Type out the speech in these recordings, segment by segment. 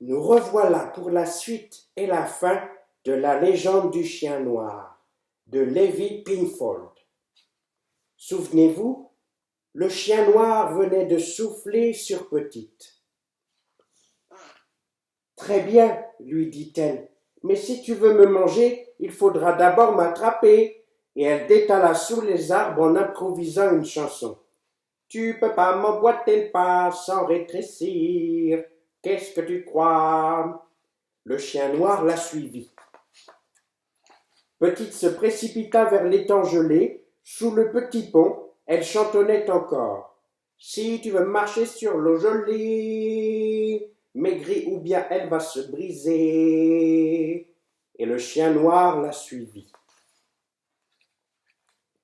Nous revoilà pour la suite et la fin de la légende du chien noir, de Levi Pinfold. Souvenez-vous, le chien noir venait de souffler sur Petite. « Très bien, lui dit-elle, mais si tu veux me manger, il faudra d'abord m'attraper. » Et elle détala sous les arbres en improvisant une chanson. « Tu peux pas m'emboîter le pas sans rétrécir. Qu'est-ce que tu crois ?» Le chien noir la suivit. Petite se précipita vers l'étang gelé. Sous le petit pont, elle chantonnait encore. « Si tu veux marcher sur l'eau gelée, maigrie ou bien elle va se briser. » Et le chien noir la suivit.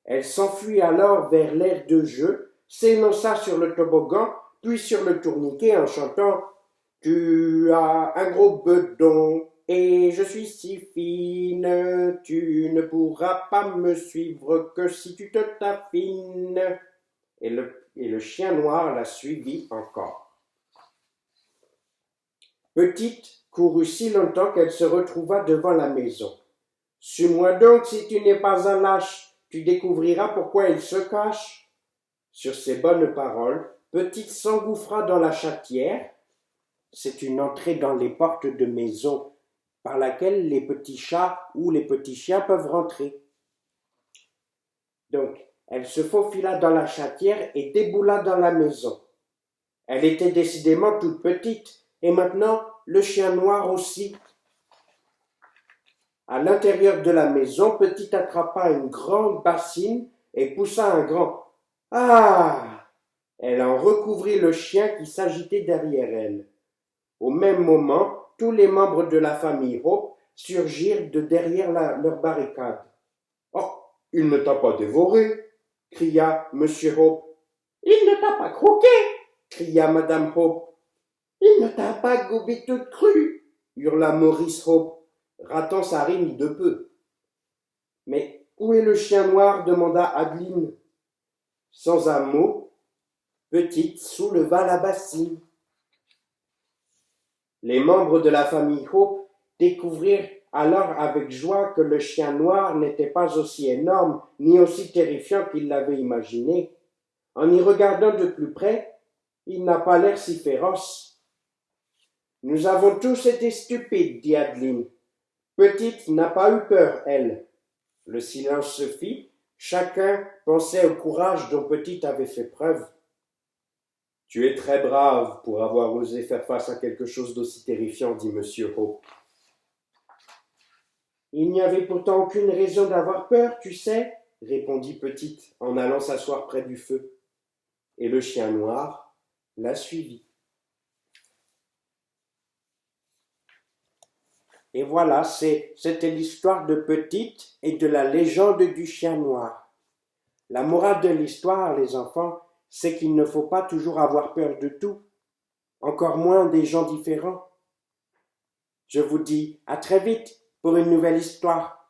Elle s'enfuit alors vers l'aire de jeu, s'élança sur le toboggan, puis sur le tourniquet en chantant « Tu as un gros bedon et je suis si fine, tu ne pourras pas me suivre que si tu te taffines. » Et le chien noir la suivit encore. Petite courut si longtemps qu'elle se retrouva devant la maison. « Suis-moi donc si tu n'es pas un lâche. Tu découvriras pourquoi il se cache. » Sur ces bonnes paroles, Petite s'engouffra dans la chatière. C'est une entrée dans les portes de maison par laquelle les petits chats ou les petits chiens peuvent rentrer. Donc, elle se faufila dans la chatière et déboula dans la maison. Elle était décidément toute petite, et maintenant le chien noir aussi. À l'intérieur de la maison, Petite attrapa une grande bassine et poussa un grand « Ah !» Elle en recouvrit le chien qui s'agitait derrière elle. Au même moment, tous les membres de la famille Hope surgirent de derrière leur barricade. « Oh, il ne t'a pas dévoré !» cria Monsieur Hope. « Il ne t'a pas croqué !» cria Madame Hope. « Il ne t'a pas gobé toute crue !» hurla Maurice Hope, ratant sa rime de peu. « Mais où est le chien noir ?» demanda Adeline. Sans un mot, Petite souleva la bassine. Les membres de la famille Hope découvrirent alors avec joie que le chien noir n'était pas aussi énorme ni aussi terrifiant qu'ils l'avaient imaginé. En y regardant de plus près, il n'a pas l'air si féroce. « Nous avons tous été stupides, » dit Adeline. Petite n'a pas eu peur, elle. Le silence se fit. Chacun pensait au courage dont Petite avait fait preuve. « Tu es très brave pour avoir osé faire face à quelque chose d'aussi terrifiant, » dit Monsieur Hope. « Il n'y avait pourtant aucune raison d'avoir peur, tu sais, » répondit Petite en allant s'asseoir près du feu. Et le chien noir la suivit. Et voilà, c'était l'histoire de Petite et de la légende du chien noir. La morale de l'histoire, les enfants, c'est qu'il ne faut pas toujours avoir peur de tout, encore moins des gens différents. Je vous dis à très vite pour une nouvelle histoire.